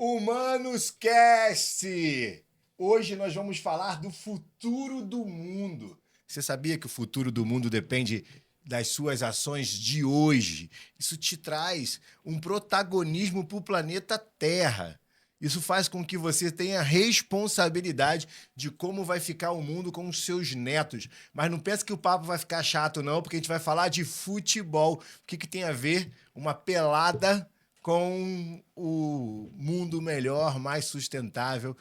Humanos Cast! Hoje nós vamos falar do futuro do mundo. Você sabia que o futuro do mundo depende das suas ações de hoje? Isso te traz um protagonismo para o planeta Terra. Isso faz com que você tenha responsabilidade de como vai ficar o mundo com os seus netos. Mas não pense que o papo vai ficar chato, não, porque a gente vai falar de futebol. O que tem a ver uma pelada com o mundo melhor, mais sustentável?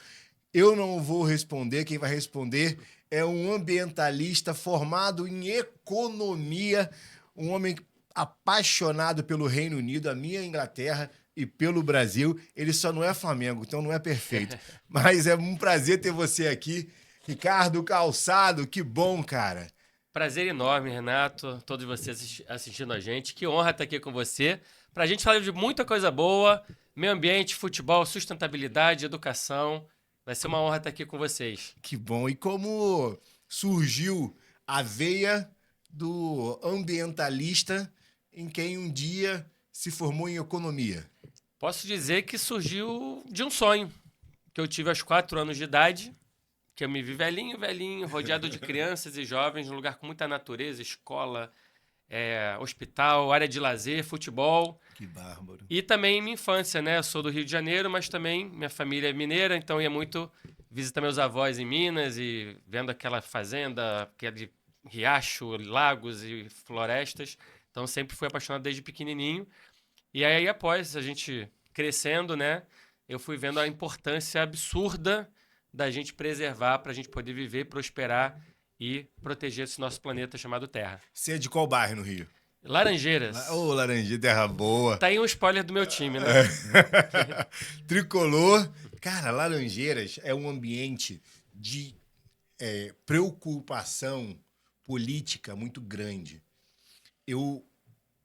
Eu não vou responder, quem vai responder é um ambientalista formado em economia, um homem apaixonado pelo Reino Unido, a minha Inglaterra e pelo Brasil. Ele só não é Flamengo, então não é perfeito. Mas é um prazer ter você aqui. Ricardo Calçado, que bom, cara. Prazer enorme, Renato, todos vocês assistindo a gente. Que honra estar aqui com você. Para a gente falar de muita coisa boa, meio ambiente, futebol, sustentabilidade, educação. Vai ser uma honra estar aqui com vocês. Que bom. E como surgiu a veia do ambientalista em quem um dia se formou em economia? Posso dizer que surgiu de um sonho que eu tive aos 4 anos de idade, que eu me vi velhinho, rodeado de crianças e jovens, num lugar com muita natureza, escola, hospital, área de lazer, futebol. Que bárbaro. E também minha infância, né? Eu sou do Rio de Janeiro, mas também minha família é mineira, então eu ia muito visitar meus avós em Minas e vendo aquela fazenda, aquele riacho, lagos e florestas. Então sempre fui apaixonado desde pequenininho. E aí após a gente crescendo, né? Eu fui vendo a importância absurda da gente preservar para a gente poder viver, prosperar e proteger esse nosso planeta chamado Terra. Você é de qual bairro no Rio? Laranjeiras. Ô, Laranjinha, terra boa. Tá aí um spoiler do meu time, né? Tricolor. Cara, Laranjeiras é um ambiente de preocupação política muito grande. Eu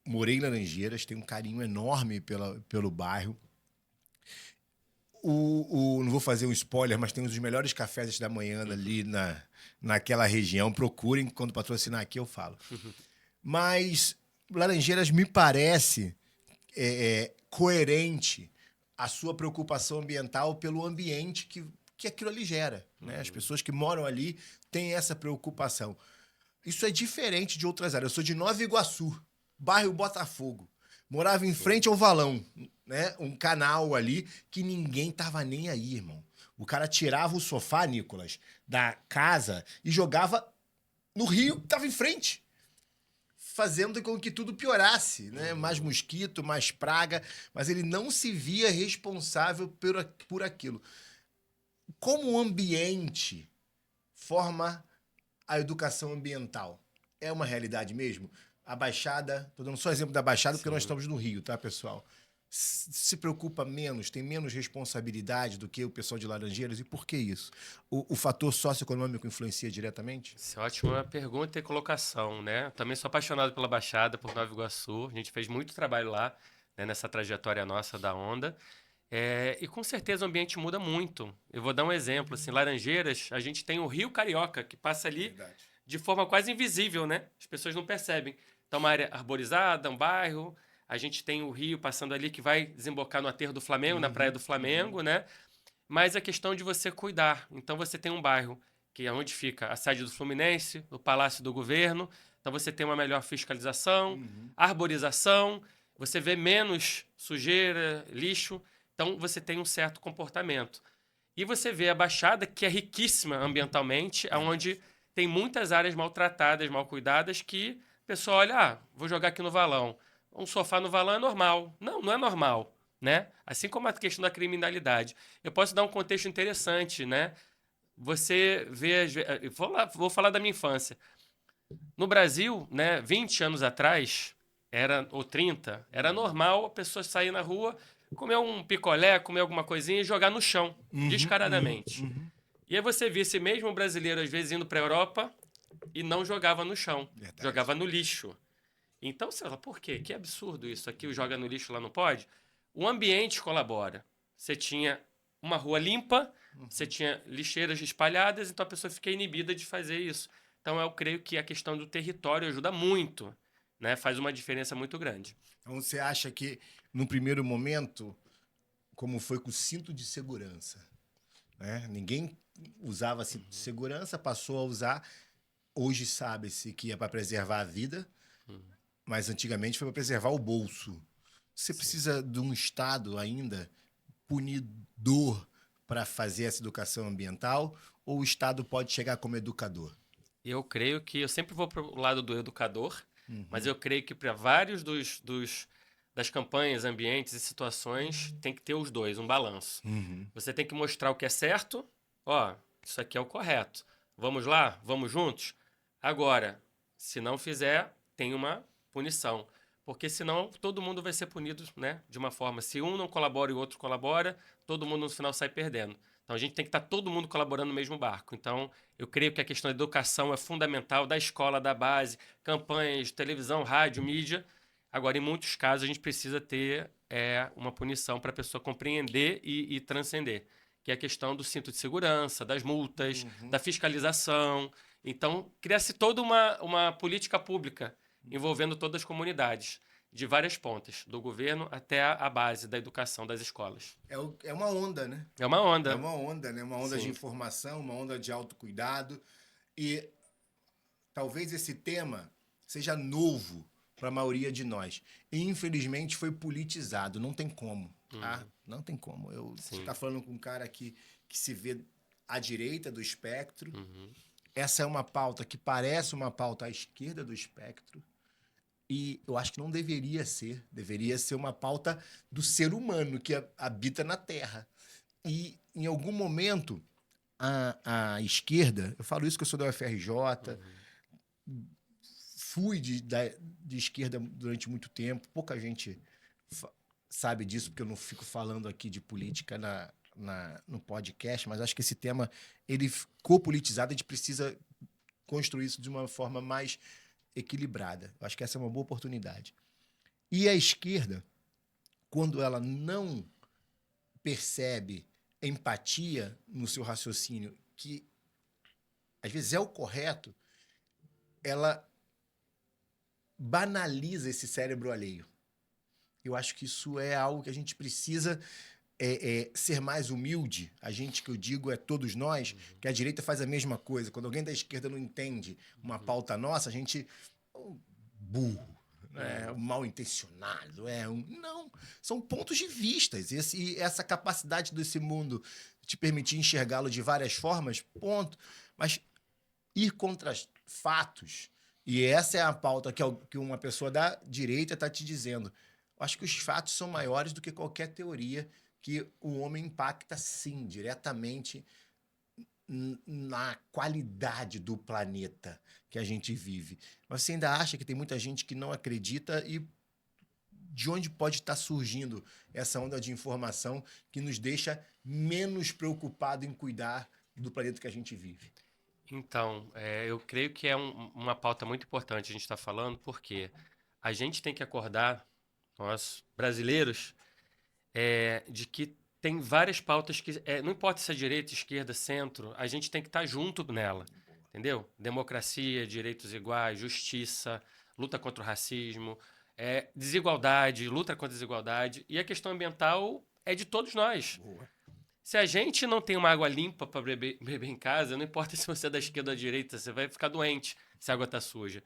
morei em Laranjeiras, tenho um carinho enorme pelo bairro. Não vou fazer um spoiler, mas tem um dos melhores cafés da manhã ali naquela região. Procurem, quando patrocinar aqui eu falo. Mas Laranjeiras me parece coerente a sua preocupação ambiental pelo ambiente que aquilo ali gera. Né? As pessoas que moram ali têm essa preocupação. Isso é diferente de outras áreas. Eu sou de Nova Iguaçu, bairro Botafogo. Morava em frente ao Valão, né? Um canal ali que ninguém tava nem aí, irmão. O cara tirava o sofá, Nicolas, da casa e jogava no rio que tava em frente, fazendo com que tudo piorasse, né? Mais mosquito, mais praga, mas ele não se via responsável por aquilo. Como o ambiente forma a educação ambiental? É uma realidade mesmo? A Baixada, estou dando só exemplo da Baixada porque nós estamos no Rio, tá, pessoal? Se preocupa menos, tem menos responsabilidade do que o pessoal de Laranjeiras. E por que isso? O fator socioeconômico influencia diretamente? Isso é ótima pergunta e colocação, né? Também sou apaixonado pela Baixada, por Nova Iguaçu. A gente fez muito trabalho lá, né, nessa trajetória nossa da Onda. E com certeza o ambiente muda muito. Eu vou dar um exemplo. Assim, Laranjeiras, a gente tem o Rio Carioca, que passa ali Verdade. de forma quase invisível, né? As pessoas não percebem. Então, uma área arborizada, um bairro. A gente tem o rio passando ali que vai desembocar no aterro do Flamengo, na Praia do Flamengo, né? Mas a questão de você cuidar. Então, você tem um bairro que é onde fica a sede do Fluminense, o Palácio do Governo. Então, você tem uma melhor fiscalização, arborização, você vê menos sujeira, lixo. Então, você tem um certo comportamento. E você vê a Baixada, que é riquíssima ambientalmente, onde tem muitas áreas maltratadas, mal cuidadas, que a pessoa olha, vou jogar aqui no valão. Um sofá no valão é normal. Não, não é normal, né? Assim como a questão da criminalidade. Eu posso dar um contexto interessante, né? Você vê... Vou falar da minha infância. No Brasil, né, 20 anos atrás, ou 30, era normal a pessoa sair na rua, comer um picolé, comer alguma coisinha e jogar no chão, descaradamente. E aí você vê esse mesmo brasileiro, às vezes, indo para a Europa e não jogava no chão, Verdade. jogava no lixo. Então você fala, por quê? Que absurdo isso. Aqui o joga no lixo, lá não pode. O ambiente colabora. Você tinha uma rua limpa, você tinha lixeiras espalhadas, então a pessoa fica inibida de fazer isso. Então eu creio que a questão do território ajuda muito, né? Faz uma diferença muito grande. Então você acha que, no primeiro momento, como foi com o cinto de segurança, né? Ninguém usava cinto de segurança, passou a usar. Hoje sabe-se que é para preservar a vida, mas antigamente foi para preservar o bolso. Você Sim. precisa de um Estado ainda punidor para fazer essa educação ambiental, ou o Estado pode chegar como educador? Eu creio que eu sempre vou para o lado do educador, mas eu creio que para vários das campanhas, ambientes e situações tem que ter os dois, um balanço. Uhum. Você tem que mostrar o que é certo, ó, isso aqui é o correto. Vamos lá? Vamos juntos? Agora, se não fizer, tem uma punição. Porque senão todo mundo vai ser punido, né, de uma forma. Se um não colabora e o outro colabora, todo mundo no final sai perdendo. Então a gente tem que estar todo mundo colaborando no mesmo barco. Então eu creio que a questão da educação é fundamental, da escola, da base, campanhas, televisão, rádio, mídia. Agora, em muitos casos, a gente precisa ter uma punição para a pessoa compreender e transcender, que é a questão do cinto de segurança, das multas, da fiscalização. Então, cria-se toda uma política pública envolvendo todas as comunidades, de várias pontas, do governo até a base da educação das escolas. É uma onda, né? É uma É onda. uma onda, né? Uma onda de Sim. informação, uma onda de autocuidado. E talvez esse tema seja novo para a maioria de nós. E, infelizmente, foi politizado. Não tem como, tá? Não tem como. Você Sim. está falando com um cara que se vê à direita do espectro. Uhum. Essa é uma pauta que parece uma pauta à esquerda do espectro. E eu acho que não deveria ser. Deveria ser uma pauta do ser humano que habita na Terra. E, em algum momento, a esquerda... Eu falo isso que eu sou da UFRJ, fui de esquerda durante muito tempo. Pouca gente sabe disso, porque eu não fico falando aqui de política no podcast, mas acho que esse tema ele ficou politizado, a gente precisa construir isso de uma forma mais equilibrada. Eu acho que essa é uma boa oportunidade. E a esquerda, quando ela não percebe empatia no seu raciocínio, que às vezes é o correto, ela banaliza esse cérebro alheio. Eu acho que isso é algo que a gente precisa ser mais humilde. A gente, que eu digo, é todos nós, que a direita faz a mesma coisa. Quando alguém da esquerda não entende uma pauta nossa, a gente... burro, mal intencionado, não, são pontos de vista. E essa capacidade desse mundo te permitir enxergá-lo de várias formas, ponto. Mas ir contra fatos, e essa é a pauta que uma pessoa da direita está te dizendo. Eu acho que os fatos são maiores do que qualquer teoria, que o homem impacta, sim, diretamente na qualidade do planeta que a gente vive. Mas você ainda acha que tem muita gente que não acredita, e de onde pode estar surgindo essa onda de informação que nos deixa menos preocupados em cuidar do planeta que a gente vive? Então, eu creio que é uma pauta muito importante a gente estar falando, porque a gente tem que acordar, nós brasileiros, de que tem várias pautas que, não importa se é direita, esquerda, centro, a gente tem que estar junto nela, entendeu? Democracia, direitos iguais, justiça, luta contra o racismo, desigualdade, luta contra a desigualdade, e a questão ambiental é de todos nós. Boa. Se a gente não tem uma água limpa para beber em casa, não importa se você é da esquerda ou da direita, você vai ficar doente se a água está suja.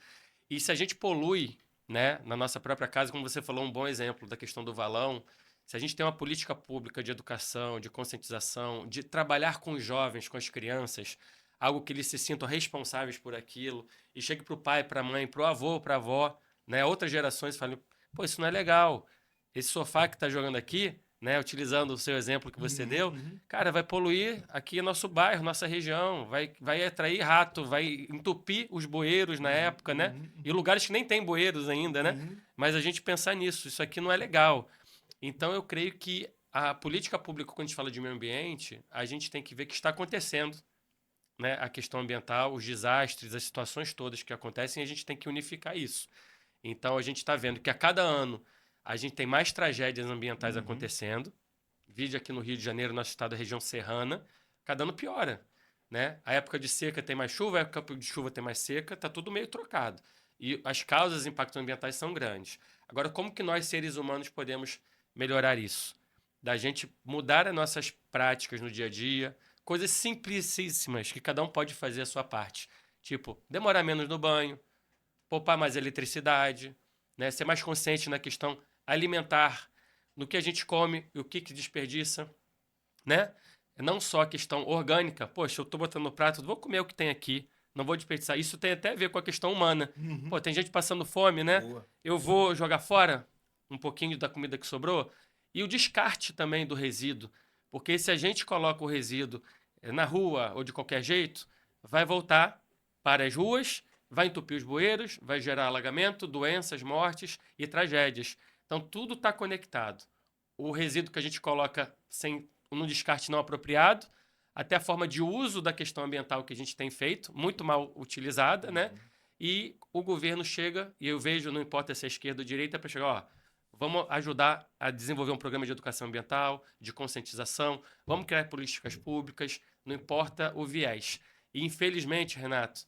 E se a gente polui, né, na nossa própria casa, como você falou, um bom exemplo da questão do valão, se a gente tem uma política pública de educação, de conscientização, de trabalhar com os jovens, com as crianças, algo que eles se sintam responsáveis por aquilo, e chegue para o pai, para a mãe, para o avô, para a avó, né, outras gerações falem, pô, isso não é legal. Esse sofá que está jogando aqui, né, utilizando o seu exemplo que você deu, cara, vai poluir aqui nosso bairro, nossa região, vai atrair rato, vai entupir os bueiros na época, né? E lugares que nem tem bueiros ainda, né? Mas a gente pensar nisso, isso aqui não é legal. Então eu creio que a política pública, quando a gente fala de meio ambiente, a gente tem que ver o que está acontecendo, né? A questão ambiental, os desastres, as situações todas que acontecem, e a gente tem que unificar isso. Então a gente está vendo que a cada ano a gente tem mais tragédias ambientais acontecendo. Vídeo aqui no Rio de Janeiro, nosso estado, a região serrana, cada ano piora, né? A época de seca tem mais chuva, a época de chuva tem mais seca, tá tudo meio trocado. E as causas de impactos ambientais são grandes. Agora, como que nós, seres humanos, podemos melhorar isso? da gente mudar as nossas práticas no dia a dia, coisas simplicíssimas que cada um pode fazer a sua parte. Tipo, demorar menos no banho, poupar mais eletricidade, né? Ser mais consciente na questão alimentar, no que a gente come e o que desperdiça, né? Não só a questão orgânica. Poxa, eu tô botando no prato, vou comer o que tem aqui, não vou desperdiçar. Isso tem até a ver com a questão humana. Pô, tem gente passando fome, né? Boa. Eu vou jogar fora um pouquinho da comida que sobrou. E o descarte também do resíduo. Porque se a gente coloca o resíduo na rua ou de qualquer jeito, vai voltar para as ruas, vai entupir os bueiros, vai gerar alagamento, doenças, mortes e tragédias. Então, tudo está conectado. O resíduo que a gente coloca no descarte não apropriado, até a forma de uso da questão ambiental que a gente tem feito, muito mal utilizada, né? E o governo chega, e eu vejo, não importa se é esquerda ou direita, para chegar, ó, vamos ajudar a desenvolver um programa de educação ambiental, de conscientização, vamos criar políticas públicas, não importa o viés. E, infelizmente, Renato,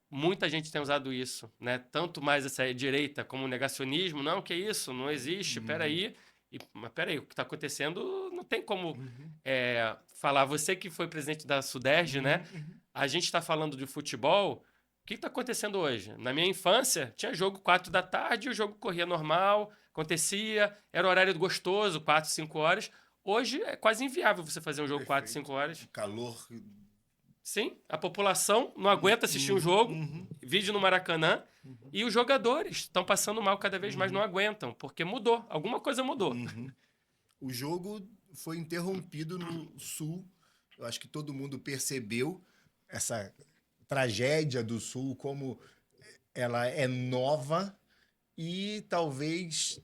muita gente tem usado isso, né? Tanto mais essa direita como o negacionismo, não, que isso, não existe, peraí. Mas peraí, o que está acontecendo não tem como falar. Você que foi presidente da Suderj, né? A gente está falando de futebol. O que está acontecendo hoje? Na minha infância, tinha jogo 4 da tarde, o jogo corria normal, acontecia, era um horário gostoso, 4, 5 horas. Hoje é quase inviável você fazer um jogo 4, 5 horas. Calor. Sim, a população não aguenta assistir um jogo, vídeo no Maracanã, e os jogadores estão passando mal cada vez mais, não aguentam, porque mudou, alguma coisa mudou. O jogo foi interrompido no Sul. Eu acho que todo mundo percebeu essa tragédia do Sul, como ela é nova e talvez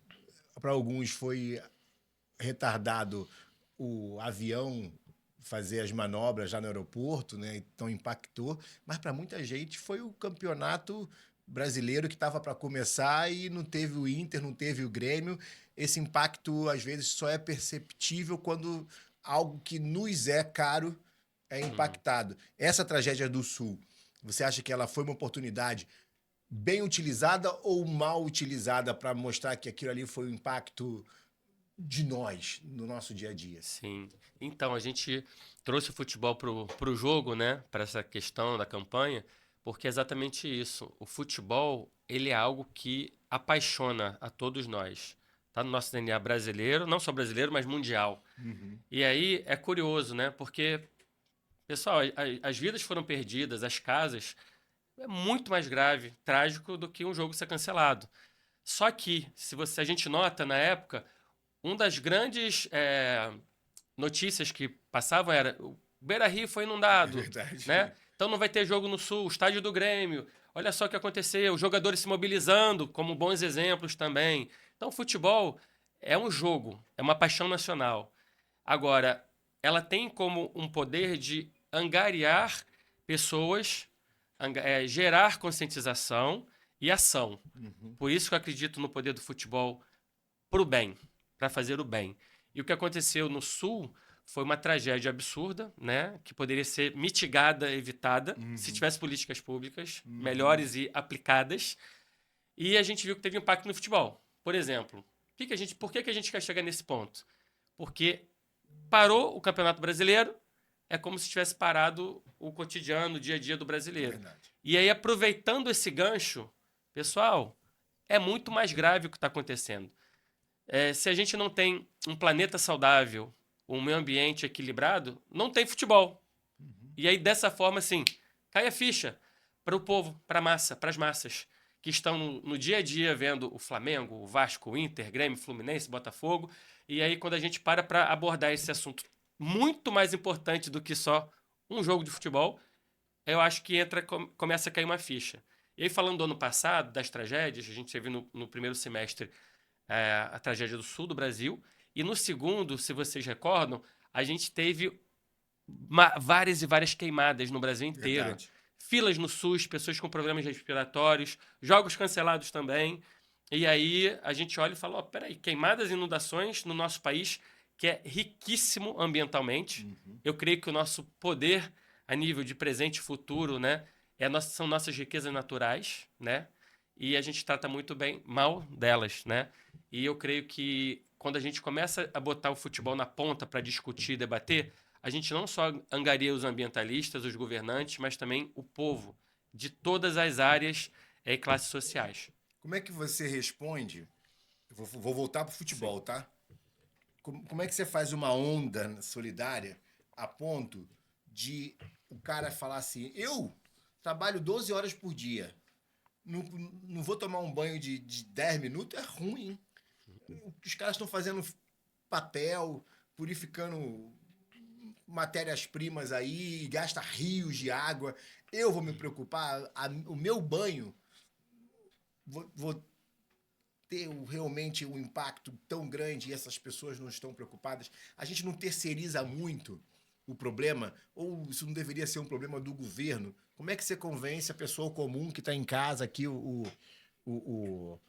para alguns foi retardado o avião fazer as manobras já no aeroporto, né? Então impactou, mas para muita gente foi o campeonato brasileiro que estava para começar e não teve o Inter, não teve o Grêmio. Esse impacto às vezes só é perceptível quando algo que nos é caro é impactado. Essa tragédia do Sul, você acha que ela foi uma oportunidade bem utilizada ou mal utilizada para mostrar que aquilo ali foi um impacto de nós, no nosso dia a dia? Sim. Então, a gente trouxe o futebol pro jogo, né? Para essa questão da campanha, porque é exatamente isso. O futebol, ele é algo que apaixona a todos nós. Tá no nosso DNA brasileiro, não só brasileiro, mas mundial. E aí é curioso, né? Porque, pessoal, as vidas foram perdidas, as casas, é muito mais grave, trágico do que um jogo ser cancelado. Só que, a gente nota na época, uma das grandes notícias que passavam era o Beira-Rio foi inundado, Verdade. né? Então não vai ter jogo no Sul, o estádio do Grêmio. Olha só o que aconteceu, os jogadores se mobilizando, como bons exemplos também. Então, o futebol é um jogo, é uma paixão nacional. Agora, ela tem como um poder de angariar pessoas, gerar conscientização e ação. Por isso que eu acredito no poder do futebol para o bem, para fazer o bem. E o que aconteceu no Sul foi uma tragédia absurda, né? Que poderia ser mitigada, evitada, se tivesse políticas públicas melhores e aplicadas. E a gente viu que teve impacto no futebol. Por exemplo, por que a gente quer chegar nesse ponto? Porque parou o Campeonato Brasileiro, é como se tivesse parado o cotidiano, o dia a dia do brasileiro. Verdade. E aí, aproveitando esse gancho, pessoal, é muito mais grave o que está acontecendo. Se a gente não tem um planeta saudável, um meio ambiente equilibrado, não tem futebol. E aí, dessa forma, assim, cai a ficha para o povo, para a massa, para as massas, que estão no dia a dia vendo o Flamengo, o Vasco, o Inter, Grêmio, Fluminense, Botafogo. E aí, quando a gente para abordar esse assunto muito mais importante do que só um jogo de futebol, eu acho que começa a cair uma ficha. E aí, falando do ano passado, das tragédias, a gente teve no primeiro semestre a tragédia do sul do Brasil, e no segundo, se vocês recordam, a gente teve várias e várias queimadas no Brasil inteiro. Verdade. Filas no SUS, pessoas com problemas respiratórios, jogos cancelados também. E aí a gente olha e fala, peraí, queimadas e inundações no nosso país, que é riquíssimo ambientalmente. Eu creio que o nosso poder a nível de presente e futuro, né, são nossas riquezas naturais, né? E a gente trata muito bem, mal delas, né? E eu creio que quando a gente começa a botar o futebol na ponta para discutir e debater, a gente não só angaria os ambientalistas, os governantes, mas também o povo de todas as áreas e classes sociais. Como é que você responde? Vou voltar pro futebol, tá? Como é que você faz uma onda solidária a ponto de o cara falar assim, eu trabalho 12 horas por dia, não vou tomar um banho de 10 minutos, é ruim. Os caras estão fazendo papel, purificando matérias-primas aí, gasta rios de água. Eu vou me preocupar, o meu banho, vou ter realmente um impacto tão grande e essas pessoas não estão preocupadas. A gente não terceiriza muito o problema, ou isso não deveria ser um problema do governo? Como é que você convence a pessoa comum que está em casa aqui, o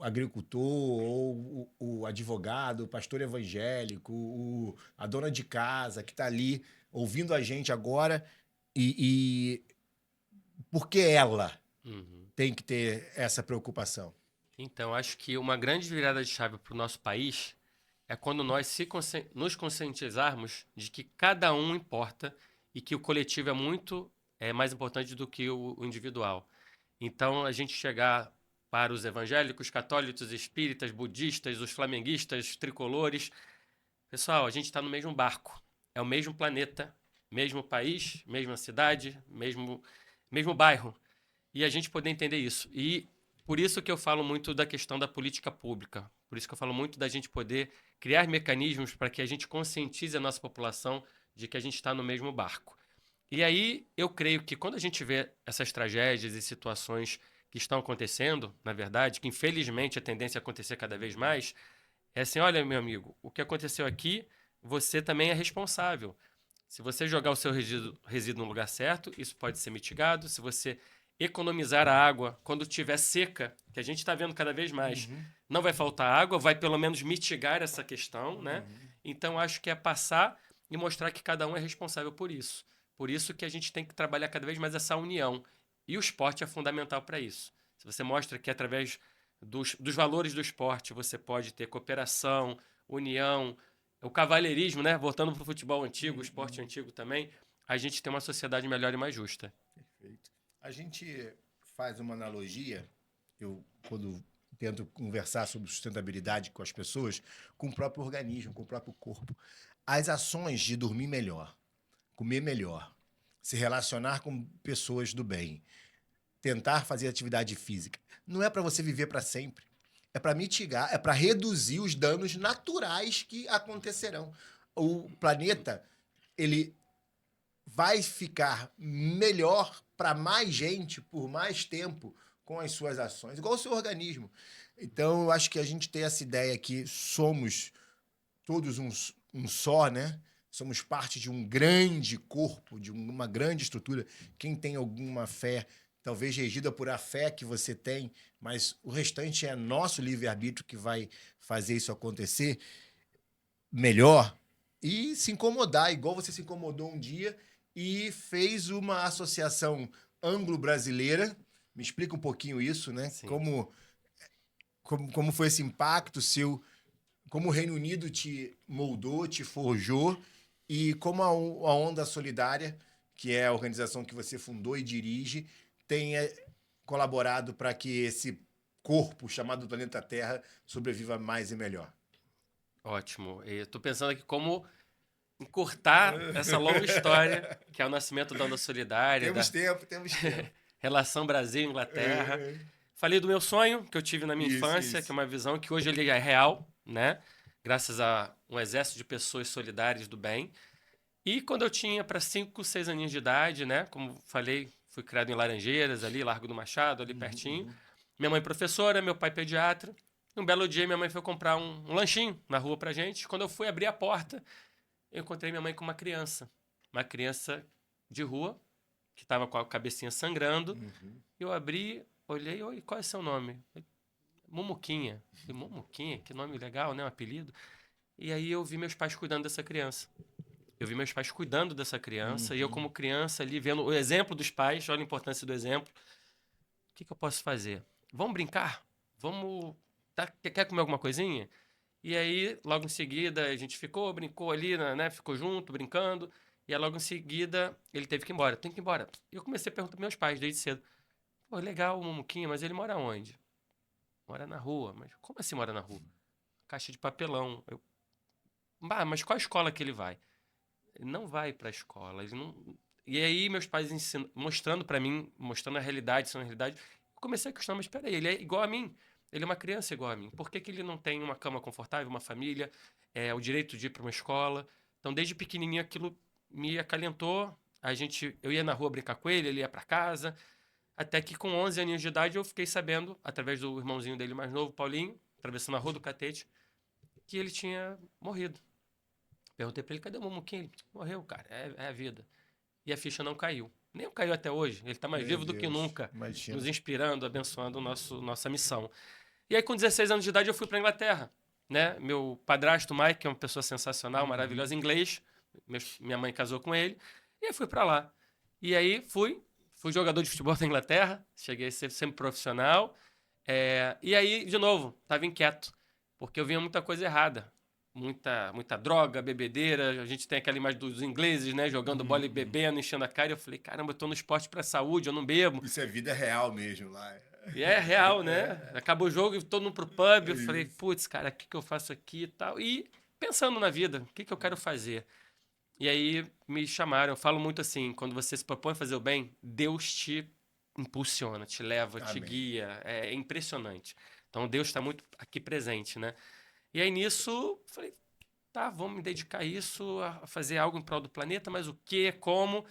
agricultor, ou o advogado, o pastor evangélico, a dona de casa que está ali ouvindo a gente agora e por que ela tem que ter essa preocupação? Então, acho que uma grande virada de chave para o nosso país é quando nós nos conscientizarmos de que cada um importa e que o coletivo é mais importante do que o individual. Então, a gente chegar para os evangélicos, católicos, espíritas, budistas, os flamenguistas, tricolores. Pessoal, a gente está no mesmo barco, é o mesmo planeta, mesmo país, mesma cidade, mesmo bairro. E a gente poder entender isso. E por isso que eu falo muito da questão da política pública. Por isso que eu falo muito da gente poder criar mecanismos para que a gente conscientize a nossa população de que a gente está no mesmo barco. E aí eu creio que quando a gente vê essas tragédias e situações que estão acontecendo, na verdade, que infelizmente a tendência é acontecer cada vez mais, é assim, olha, meu amigo, o que aconteceu aqui, você também é responsável. Se você jogar o seu resíduo no lugar certo, isso pode ser mitigado. Se você economizar a água quando estiver seca, que a gente está vendo cada vez mais, não vai faltar água, vai pelo menos mitigar essa questão, né? Então, acho que é passar e mostrar que cada um é responsável por isso. Por isso que a gente tem que trabalhar cada vez mais essa união. E o esporte é fundamental para isso. Se você mostra que através dos valores do esporte você pode ter cooperação, união, o cavalheirismo, né? Voltando para o futebol antigo, o esporte antigo também, a gente tem uma sociedade melhor e mais justa. Perfeito. A gente faz uma analogia, eu quando tento conversar sobre sustentabilidade com as pessoas, com o próprio organismo, com o próprio corpo. As ações de dormir melhor, comer melhor, se relacionar com pessoas do bem, tentar fazer atividade física, não é para você viver para sempre. É para mitigar, é para reduzir os danos naturais que acontecerão. O planeta, ele vai ficar melhor para mais gente por mais tempo com as suas ações, igual o seu organismo. Então, eu acho que a gente tem essa ideia que somos todos um só, né? Somos parte de um grande corpo, de uma grande estrutura. Quem tem alguma fé, talvez regida por a fé que você tem, mas o restante é nosso livre-arbítrio que vai fazer isso acontecer melhor e se incomodar, igual você se incomodou um dia e fez uma associação anglo-brasileira. Me explica um pouquinho isso, né? Sim. Como foi esse impacto seu, como o Reino Unido te moldou, te forjou, e como a Onda Solidária, que é a organização que você fundou e dirige, tenha colaborado para que esse corpo chamado planeta Terra sobreviva mais e melhor. Ótimo. Eu estou pensando aqui como encurtar essa longa história, que é o nascimento da Onda Solidária, Temos tempo. relação Brasil-Inglaterra. Falei do meu sonho que eu tive na minha infância, que é uma visão que hoje ele é real, né? Graças a um exército de pessoas solidárias do bem. E quando eu tinha para 5, 6 aninhos de idade, né? Como falei, fui criado em Laranjeiras, ali, Largo do Machado, ali pertinho. Minha mãe professora, meu pai pediatra. Um belo dia, minha mãe foi comprar um lanchinho na rua pra gente. Quando eu fui abrir a porta, eu encontrei minha mãe com uma criança. Uma criança de rua, que estava com a cabecinha sangrando. Eu abri, olhei, oi, qual é seu nome? Mumuquinha. Falei, Mumuquinha? Que nome legal, né? Um apelido. E aí eu vi meus pais cuidando dessa criança. E eu, como criança, ali, vendo o exemplo dos pais, olha a importância do exemplo. O que eu posso fazer? Vamos brincar? Vamos... Quer comer alguma coisinha? E aí, logo em seguida, a gente brincou ali, né? Ficou junto, brincando. E aí, logo em seguida, ele teve que ir embora. Tem que ir embora. E eu comecei a perguntar pros meus pais desde cedo. Pô, legal o Mumuquinha, mas ele mora onde? Mora na rua. Mas como assim mora na rua? Caixa de papelão. Mas qual escola que ele vai? Ele não vai pra escola. Ele não... E aí, meus pais mostrando pra mim, mostrando a realidade, sendo a realidade, eu comecei a questionar, mas peraí, ele é igual a mim. Ele é uma criança igual a mim. Por que que ele não tem uma cama confortável, uma família, o direito de ir para uma escola? Então, desde pequenininho, aquilo me acalentou. Eu ia na rua brincar com ele ia para casa. Até que com 11 aninhos de idade, eu fiquei sabendo, através do irmãozinho dele mais novo, Paulinho, atravessando a rua do Catete, que ele tinha morrido. Perguntei pra ele, cadê o Mumuquinho? Ele morreu, cara, é a vida. E a ficha não caiu. Nem caiu até hoje. Ele tá mais Meu vivo do que Deus, nunca, imagina. nos inspirando, abençoando nossa missão. E aí, com 16 anos de idade, eu fui pra Inglaterra. Né? Meu padrasto, Mike, que é uma pessoa sensacional, maravilhosa, inglês. Minha mãe casou com ele. E eu fui pra lá. E aí, fui jogador de futebol da Inglaterra. Cheguei a ser sempre profissional. E aí, de novo, tava inquieto. Porque eu via muita coisa errada. Muita droga, bebedeira. A gente tem aquela imagem dos ingleses, né? Jogando bola e bebendo, enchendo a cara. E eu falei, caramba, eu tô no esporte pra saúde, eu não bebo. Isso é vida real mesmo lá. E é real, né? Acaba o jogo e todo mundo pro pub. É Eu falei, isso. putz, cara, o que eu faço aqui e tal? E pensando na vida, o que eu quero fazer? E aí me chamaram. Eu falo muito assim, quando você se propõe a fazer o bem, Deus te impulsiona, te leva, te Amém. guia. É impressionante. Então Deus está muito aqui presente, né? E aí nisso, falei, tá, vamos me dedicar a isso, a fazer algo em prol do planeta, mas o quê, como?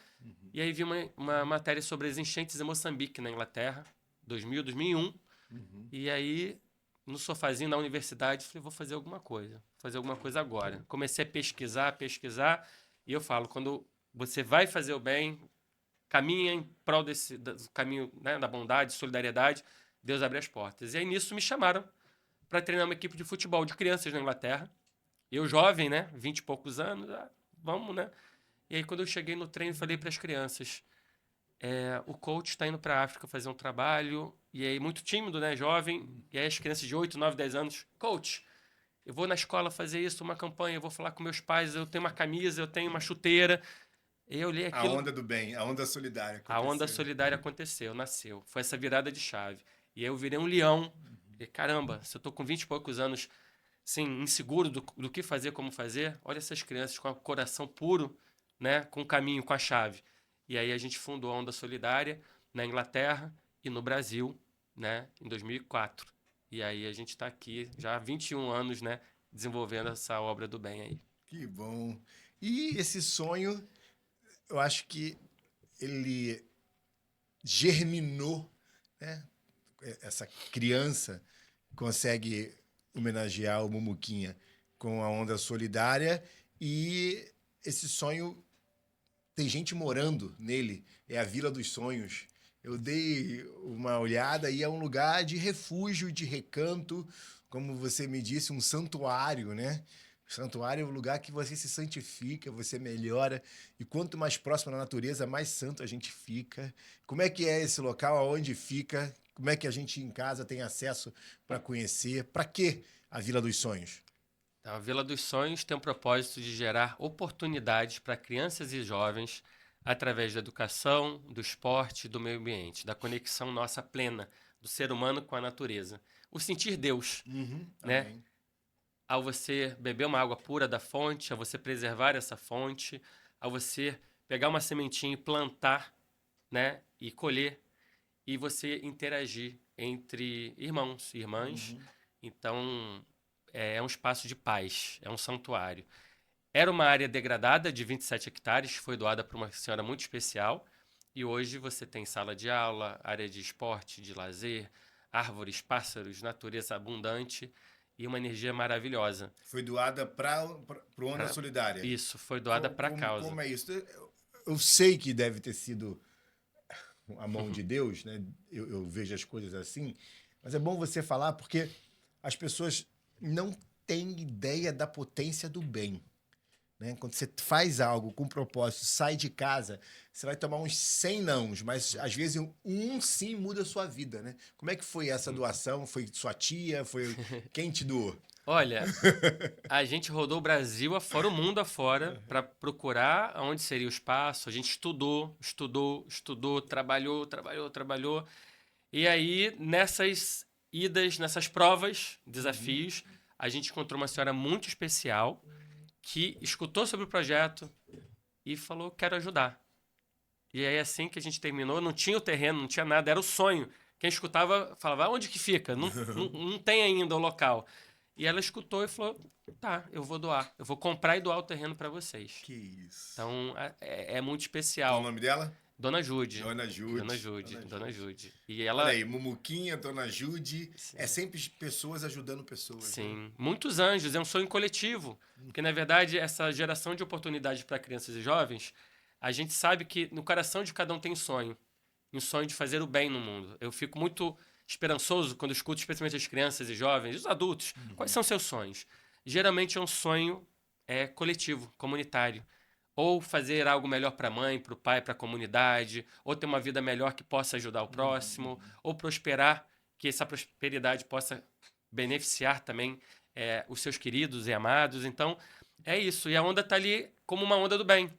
E aí vi uma matéria sobre as enchentes em Moçambique, na Inglaterra, 2001. E aí, no sofazinho da universidade, falei, vou fazer alguma coisa agora. Comecei a pesquisar, e eu falo, quando você vai fazer o bem, caminha em prol do caminho, né, da bondade, solidariedade, Deus abre as portas. E aí nisso me chamaram para treinar uma equipe de futebol de crianças na Inglaterra. Eu jovem, né, 20 e poucos anos, vamos, né? E aí quando eu cheguei no treino, falei para as crianças, o coach está indo para a África fazer um trabalho, e aí muito tímido, né, jovem, e aí as crianças de 8, 9, 10 anos, coach, eu vou na escola fazer isso, uma campanha, eu vou falar com meus pais, eu tenho uma camisa, eu tenho uma chuteira. E eu li A aquilo, onda do bem, a onda solidária a onda aconteceu. solidária aconteceu, nasceu. Foi essa virada de chave. E aí eu virei um leão. E caramba, se eu tô com 20 e poucos anos, assim, inseguro do que fazer, como fazer, olha essas crianças com o coração puro, né, com o caminho, com a chave. E aí a gente fundou a Onda Solidária na Inglaterra e no Brasil, né, em 2004. E aí a gente está aqui já há 21 anos, né, desenvolvendo essa obra do bem aí. Que bom. E esse sonho, eu acho que ele germinou, né? Essa criança consegue homenagear o Mumuquinha com a onda solidária e esse sonho tem gente morando nele, é a Vila dos Sonhos. Eu dei uma olhada e é um lugar de refúgio, de recanto, como você me disse, um santuário, né? O santuário é um lugar que você se santifica, você melhora, e quanto mais próximo da natureza, mais santo a gente fica. Como é que é esse local, aonde fica? Como é que a gente em casa tem acesso para conhecer? Para que a Vila dos Sonhos? Então, a Vila dos Sonhos tem o propósito de gerar oportunidades para crianças e jovens através da educação, do esporte, do meio ambiente, da conexão nossa plena do ser humano com a natureza. O sentir Deus, né? Amém. Ao você beber uma água pura da fonte, ao você preservar essa fonte, ao você pegar uma sementinha e plantar, né? E colher, e você interagir entre irmãos e irmãs. Então, é um espaço de paz, é um santuário. Era uma área degradada de 27 hectares, foi doada para uma senhora muito especial. E hoje você tem sala de aula, área de esporte, de lazer, árvores, pássaros, natureza abundante e uma energia maravilhosa. Foi doada para o Onda Solidária. Isso, foi doada para a causa. Como é isso? Eu sei que deve ter sido a mão de Deus, né? Eu vejo as coisas assim, mas é bom você falar porque as pessoas não têm ideia da potência do bem. Né? Quando você faz algo com propósito, sai de casa, você vai tomar uns 100 nãos, mas às vezes um sim muda a sua vida. Né? Como é que foi essa doação? Foi sua tia? Foi quem te doou? Olha, a gente rodou o Brasil afora, o mundo afora, para procurar onde seria o espaço. A gente estudou, trabalhou. E aí, nessas idas, nessas provas, desafios, a gente encontrou uma senhora muito especial que escutou sobre o projeto e falou: quero ajudar. E aí, assim que a gente terminou, não tinha o terreno, não tinha nada, era o sonho. Quem escutava falava: onde que fica? Não tem ainda o local. E ela escutou e falou: tá, eu vou doar. Eu vou comprar e doar o terreno para vocês. Que isso. Então, é muito Qual especial. o nome dela? Dona Jude. Dona Jude. Dona Jude. E Olha ela... aí, Mumuquinha, Dona Jude. Sim. É sempre pessoas ajudando pessoas. Sim. Né? Muitos anjos, é um sonho coletivo. Porque, na verdade, essa geração de oportunidades para crianças e jovens, a gente sabe que no coração de cada um tem um sonho. E um sonho de fazer o bem no mundo. Eu fico muito esperançoso quando escuto, especialmente as crianças e jovens, os adultos. Quais são seus sonhos? Geralmente é um sonho coletivo, comunitário. Ou fazer algo melhor para a mãe, para o pai, para a comunidade, ou ter uma vida melhor que possa ajudar o próximo, ou prosperar, que essa prosperidade possa beneficiar também os seus queridos e amados. Então, é isso. E a onda está ali como uma onda do bem.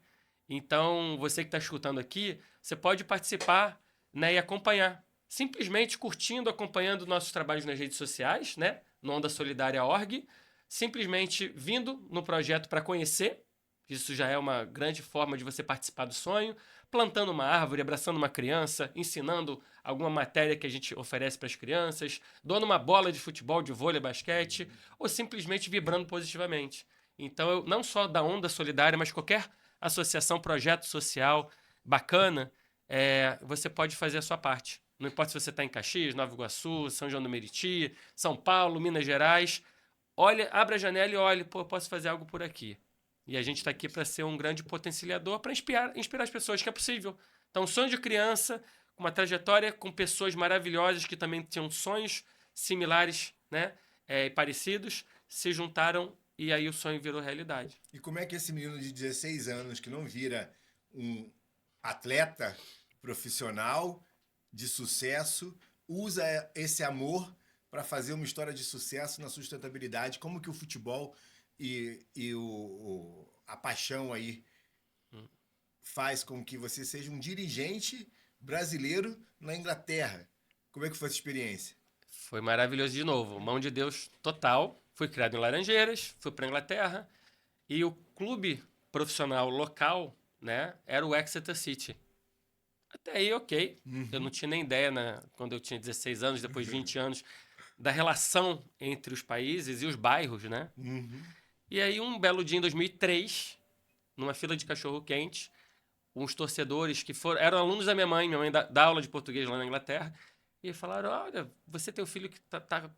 Então, você que está escutando aqui, você pode participar, né, e acompanhar. Simplesmente curtindo, acompanhando nossos trabalhos nas redes sociais, né, no Onda Solidária Org, simplesmente vindo no projeto para conhecer. Isso já é uma grande forma de você participar do sonho, plantando uma árvore, abraçando uma criança, ensinando alguma matéria que a gente oferece para as crianças, doando uma bola de futebol, de vôlei, basquete, ou simplesmente vibrando positivamente. Então, não só da Onda Solidária, mas qualquer associação, projeto social bacana, você pode fazer a sua parte. Não importa se você está em Caxias, Nova Iguaçu, São João do Meriti, São Paulo, Minas Gerais. Olha, abre a janela e olhe, pô, eu posso fazer algo por aqui. E a gente está aqui para ser um grande potenciador, para inspirar as pessoas que é possível. Então, um sonho de criança, uma trajetória com pessoas maravilhosas que também tinham sonhos similares, né, e parecidos, se juntaram e aí o sonho virou realidade. E como é que esse menino de 16 anos, que não vira um atleta profissional de sucesso, usa esse amor para fazer uma história de sucesso na sustentabilidade? Como que o futebol e a paixão aí faz com que você seja um dirigente brasileiro na Inglaterra? Como é que foi essa experiência? Foi maravilhoso de novo. Mão de Deus total. Fui criado em Laranjeiras, fui para a Inglaterra e o clube profissional local, né, era o Exeter City. Até aí, ok. Eu não tinha nem ideia, quando eu tinha 16 anos, depois de 20 anos, da relação entre os países e os bairros, né? E aí, um belo dia em 2003, numa fila de cachorro-quente, uns torcedores que eram alunos da minha mãe dá aula de português lá na Inglaterra, e falaram: olha, você tem um filho que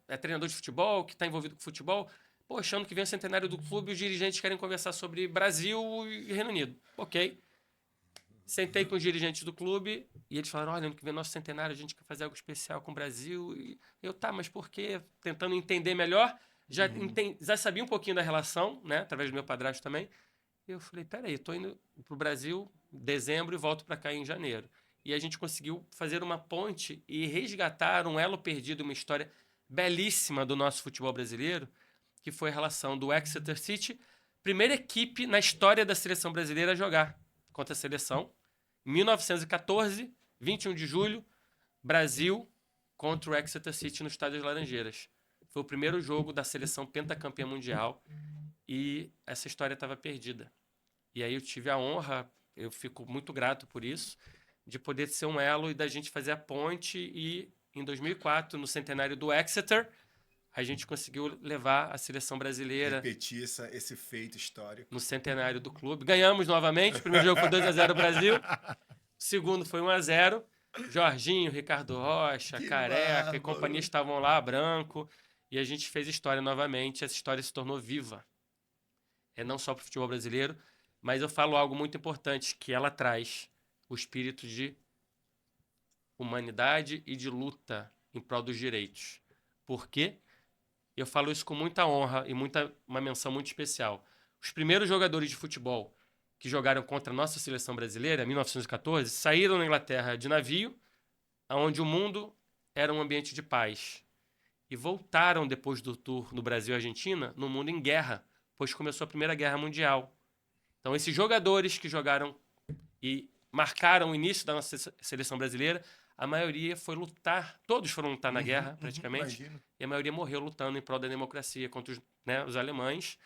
é treinador de futebol, que está envolvido com futebol, pô, achando que vem o centenário do clube e os dirigentes querem conversar sobre Brasil e Reino Unido. Ok. Sentei com os dirigentes do clube e eles falaram: olha, ano que vem nosso centenário, a gente quer fazer algo especial com o Brasil. E eu, tá, mas por quê? Tentando entender melhor, já sabia um pouquinho da relação, né, através do meu padrasto também. E eu falei: peraí, eu tô indo pro Brasil em dezembro e volto para cá em janeiro. E a gente conseguiu fazer uma ponte e resgatar um elo perdido, uma história belíssima do nosso futebol brasileiro, que foi a relação do Exeter City, primeira equipe na história da seleção brasileira a jogar contra a seleção. 1914, 21 de julho, Brasil contra o Exeter City no Estádio das Laranjeiras. Foi o primeiro jogo da seleção pentacampeã mundial e essa história estava perdida. E aí eu tive a honra, eu fico muito grato por isso, de poder ser um elo e da gente fazer a ponte e em 2004, no centenário do Exeter, a gente conseguiu levar a seleção brasileira... Repetir esse feito histórico. No centenário do clube. Ganhamos novamente. O primeiro jogo foi 2-0 Brasil. O segundo foi 1-0. Jorginho, Ricardo Rocha, Que Careca bárbaro. e companhia estavam lá, Branco. E a gente fez história novamente. Essa história se tornou viva. Não só para o futebol brasileiro, mas eu falo algo muito importante, que ela traz o espírito de humanidade e de luta em prol dos direitos. Por quê? Eu falo isso com muita honra e uma menção muito especial. Os primeiros jogadores de futebol que jogaram contra a nossa seleção brasileira, em 1914, saíram na Inglaterra de navio, onde o mundo era um ambiente de paz. e voltaram depois do tour no Brasil e Argentina, no mundo em guerra, pois começou a Primeira Guerra Mundial. Então, esses jogadores que jogaram e marcaram o início da nossa seleção brasileira, a maioria foi lutar, todos foram lutar na guerra, praticamente, imagino. e a maioria morreu lutando em prol da democracia contra os alemães.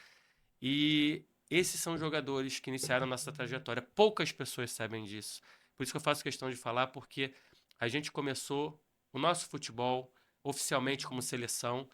E esses são jogadores que iniciaram a nossa trajetória. Poucas pessoas sabem disso. Por isso que eu faço questão de falar, porque a gente começou o nosso futebol oficialmente como seleção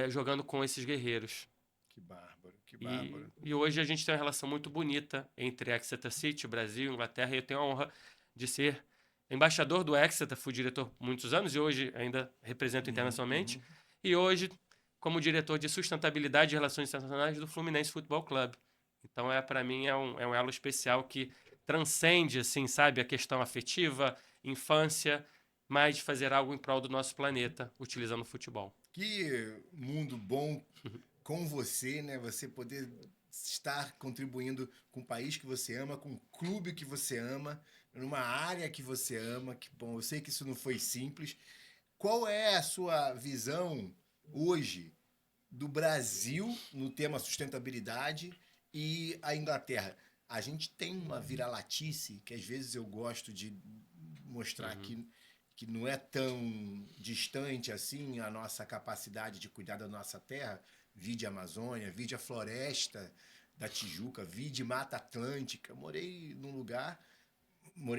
jogando com esses guerreiros. Que bárbaro, que bárbaro. E hoje a gente tem uma relação muito bonita entre Exeter City, Brasil, Inglaterra, e eu tenho a honra de ser embaixador do Exeter, fui diretor por muitos anos e hoje ainda represento internacionalmente. E hoje, como diretor de sustentabilidade e relações internacionais do Fluminense Futebol Clube. Então, para mim, é um elo especial que transcende, assim, sabe, a questão afetiva, infância, mas de fazer algo em prol do nosso planeta, utilizando o futebol. Que mundo bom com você, né? Você poder estar contribuindo com o país que você ama, com o clube que você ama, numa área que você ama. Que bom, eu sei que isso não foi simples. Qual é a sua visão hoje do Brasil no tema sustentabilidade e a Inglaterra? A gente tem uma vira-latice que às vezes eu gosto de mostrar aqui, que não é tão distante assim a nossa capacidade de cuidar da nossa terra, vide a Amazônia, vide a floresta da Tijuca, vide Mata Atlântica. Morei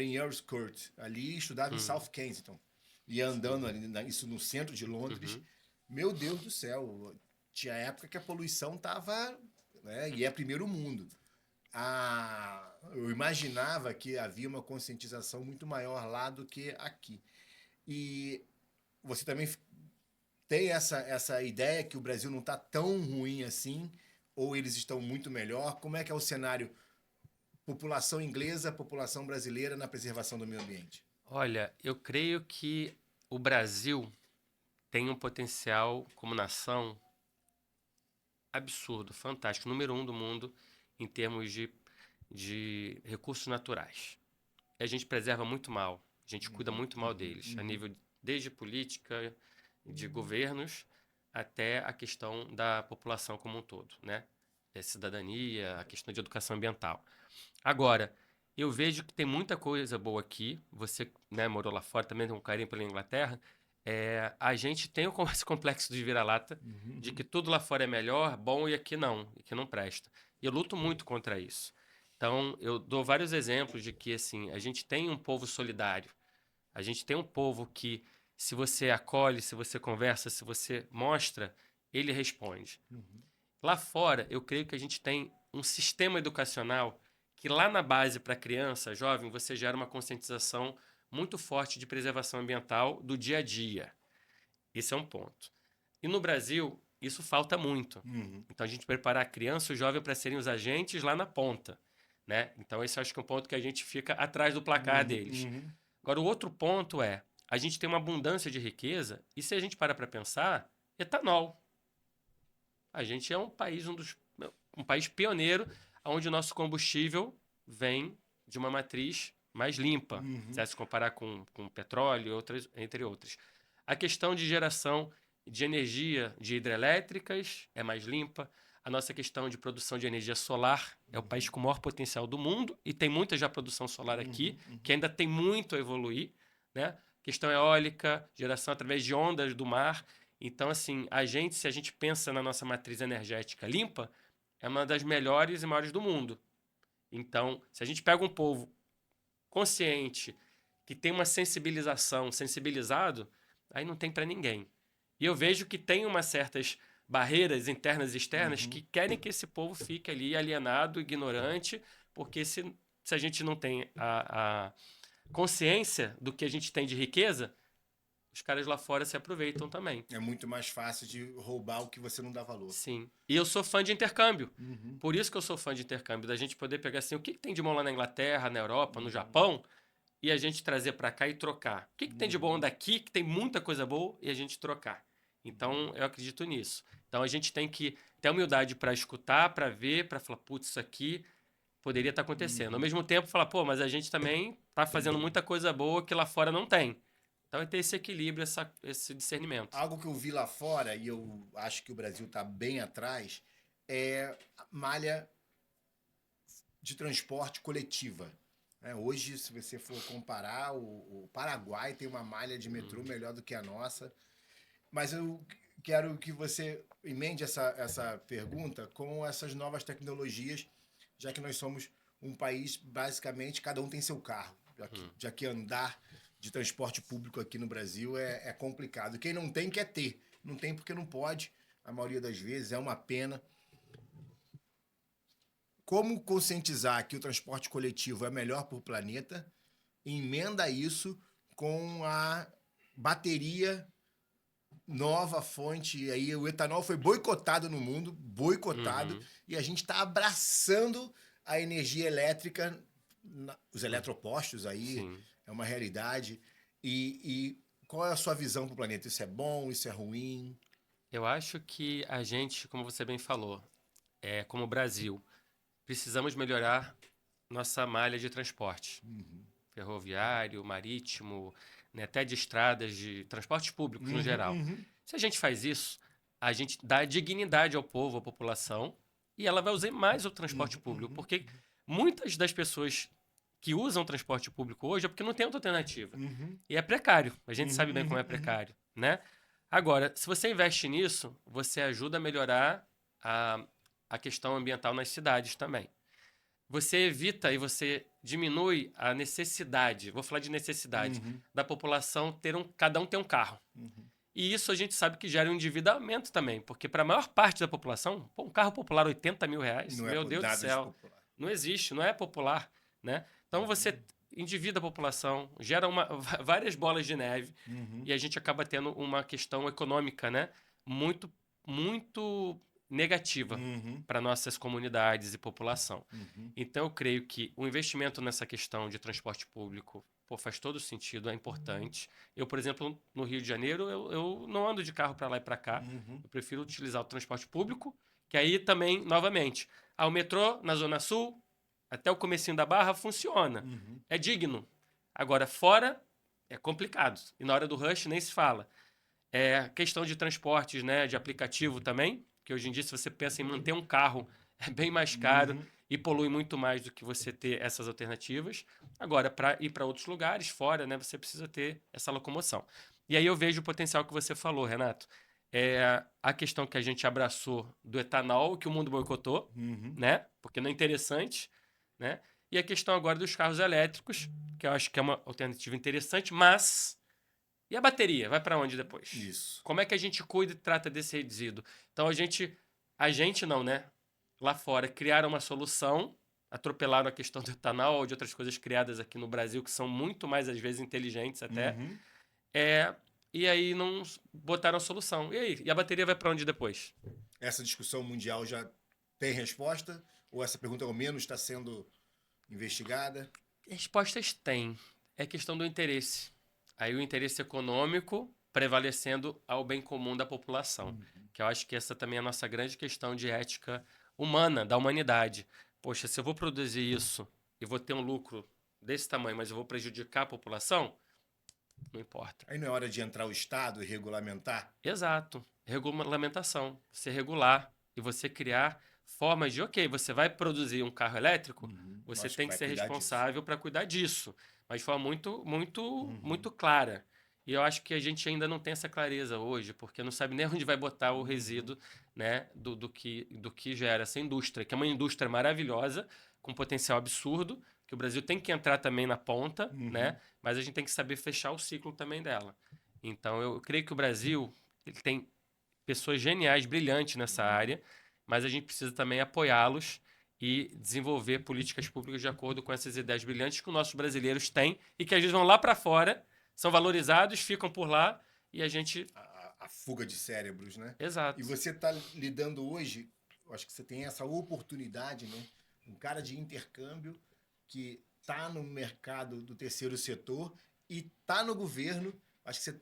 em Earls Court, ali estudava em South Kensington, ia andando ali, isso no centro de Londres. Meu Deus do céu, tinha época que a poluição estava, né, e é primeiro mundo. Eu imaginava que havia uma conscientização muito maior lá do que aqui. E você também tem essa ideia que o Brasil não está tão ruim assim, ou eles estão muito melhor? Como é que é o cenário população inglesa, população brasileira na preservação do meio ambiente? Olha, eu creio que o Brasil tem um potencial como nação absurdo, fantástico, número 1 do mundo em termos de recursos naturais. E a gente preserva muito mal, a gente cuida muito mal deles, a nível desde política, de governos, até a questão da população como um todo, né? Cidadania, a questão de educação ambiental. Agora, eu vejo que tem muita coisa boa aqui. Você, né, morou lá fora, também tem um carinho pela Inglaterra. A gente tem esse complexo de vira-lata, de que tudo lá fora é melhor, bom, e aqui não presta. E eu luto muito contra isso. Então, eu dou vários exemplos de que, assim, a gente tem um povo solidário. A gente tem um povo que, se você acolhe, se você conversa, se você mostra, ele responde. Lá fora, eu creio que a gente tem um sistema educacional que lá na base para criança, jovem, você gera uma conscientização muito forte de preservação ambiental do dia a dia. Esse é um ponto. E no Brasil, isso falta muito. Então, a gente preparar a criança e o jovem para serem os agentes lá na ponta, né? Então, esse acho que é um ponto que a gente fica atrás do placar deles. Agora, o outro ponto a gente tem uma abundância de riqueza e se a gente parar para pensar, etanol. A gente é um país pioneiro onde o nosso combustível vem de uma matriz mais limpa, se comparar com petróleo, entre outras. A questão de geração de energia de hidrelétricas é mais limpa. A nossa questão de produção de energia solar é o país com o maior potencial do mundo e tem muita já produção solar aqui, que ainda tem muito a evoluir, né? Questão eólica, geração através de ondas do mar. Então, assim, se a gente pensa na nossa matriz energética limpa, é uma das melhores e maiores do mundo. Então, se a gente pega um povo consciente, que tem uma sensibilizado, aí não tem para ninguém. E eu vejo que tem umas certas barreiras internas e externas que querem que esse povo fique ali alienado, ignorante, porque se a gente não tem a consciência do que a gente tem de riqueza, os caras lá fora se aproveitam também. É muito mais fácil de roubar o que você não dá valor. Sim. E eu sou fã de intercâmbio. Por isso que eu sou fã de intercâmbio, da gente poder pegar assim, o que tem de bom lá na Inglaterra, na Europa, no Japão, e a gente trazer para cá e trocar. O que tem de bom daqui, que tem muita coisa boa, e a gente trocar. Então, eu acredito nisso. Então, a gente tem que ter humildade para escutar, para ver, para falar, putz, isso aqui poderia estar acontecendo. Ao mesmo tempo, falar, pô, mas a gente também está fazendo muita coisa boa que lá fora não tem. Então é ter esse equilíbrio, esse discernimento. Algo que eu vi lá fora, e eu acho que o Brasil está bem atrás, é a malha de transporte coletiva. Hoje, se você for comparar, o Paraguai tem uma malha de metrô melhor do que a nossa. Mas eu quero que você emende essa pergunta com essas novas tecnologias, já que nós somos um país, basicamente, cada um tem seu carro. Já que andar de transporte público aqui no Brasil é complicado. Quem não tem, quer ter. Não tem porque não pode, a maioria das vezes, é uma pena. Como conscientizar que o transporte coletivo é melhor para o planeta? Emenda isso com a bateria nova fonte. Aí o etanol foi boicotado no mundo, boicotado, e a gente está abraçando a energia elétrica, os eletropostos aí, Sim. é uma realidade. E qual é a sua visão para o planeta? Isso é bom, isso é ruim? Eu acho que a gente, como você bem falou, como Brasil, precisamos melhorar nossa malha de transporte. Ferroviário, marítimo, né, até de estradas, de transportes públicos no geral. Se a gente faz isso, a gente dá dignidade ao povo, à população, e ela vai usar mais o transporte público, porque muitas das pessoas que usam o transporte público hoje é porque não tem outra alternativa. E é precário, a gente sabe bem como é precário, né? Agora, se você investe nisso, você ajuda a melhorar a questão ambiental nas cidades também. Você evita e você diminui a necessidade, vou falar de necessidade, da população cada um ter um carro. E isso a gente sabe que gera um endividamento também, porque para a maior parte da população, um carro popular, 80 mil reais, Não é meu por Deus do nada de céu, popular. não existe, não é popular, né? Então você endivida a população, gera várias bolas de neve e a gente acaba tendo uma questão econômica, né? Muito, muito negativa para nossas comunidades e população. Então, eu creio que o investimento nessa questão de transporte público faz todo sentido, é importante. Eu, por exemplo, no Rio de Janeiro, eu não ando de carro para lá e para cá. Eu prefiro utilizar o transporte público, que aí também, novamente, o metrô na Zona Sul, até o comecinho da Barra, funciona. É digno. Agora, fora, é complicado. E na hora do rush, nem se fala. Questão de transportes, né, de aplicativo também, que hoje em dia, se você pensa em manter um carro, é bem mais caro e polui muito mais do que você ter essas alternativas. Agora, para ir para outros lugares, fora, né, você precisa ter essa locomoção. E aí eu vejo o potencial que você falou, Renato. A questão que a gente abraçou do etanol, que o mundo boicotou, né, porque não é interessante, né? E a questão agora dos carros elétricos, que eu acho que é uma alternativa interessante, mas e a bateria? Vai para onde depois? Isso. Como é que a gente cuida e trata desse resíduo? Então a gente não, né? Lá fora criaram uma solução, atropelaram a questão do etanol ou de outras coisas criadas aqui no Brasil que são muito mais às vezes inteligentes até. E aí não botaram a solução. E aí? E a bateria vai para onde depois? Essa discussão mundial já tem resposta? Ou essa pergunta ao menos está sendo investigada? Respostas tem. É questão do interesse. Aí o interesse econômico prevalecendo ao bem comum da população. Que eu acho que essa também é a nossa grande questão de ética humana, da humanidade. Poxa, se eu vou produzir isso e vou ter um lucro desse tamanho, mas eu vou prejudicar a população, não importa. Aí não é hora de entrar o Estado e regulamentar? Exato. Regulamentação. Você regular e você criar formas de, ok, você vai produzir um carro elétrico, você Mas tem que vai ser cuidar responsável para cuidar disso, mas de forma muito clara. E eu acho que a gente ainda não tem essa clareza hoje, porque não sabe nem onde vai botar o resíduo, né, do que gera essa indústria, que é uma indústria maravilhosa, com potencial absurdo, que o Brasil tem que entrar também na ponta, né, mas a gente tem que saber fechar o ciclo também dela. Então, eu creio que o Brasil ele tem pessoas geniais, brilhantes nessa área, mas a gente precisa também apoiá-los e desenvolver políticas públicas de acordo com essas ideias brilhantes que os nossos brasileiros têm e que às vezes vão lá para fora, são valorizados, ficam por lá e a gente... A fuga de cérebros, né? Exato. E você está lidando hoje, eu acho que você tem essa oportunidade, né? Um cara de intercâmbio que está no mercado do terceiro setor e está no governo. Acho que você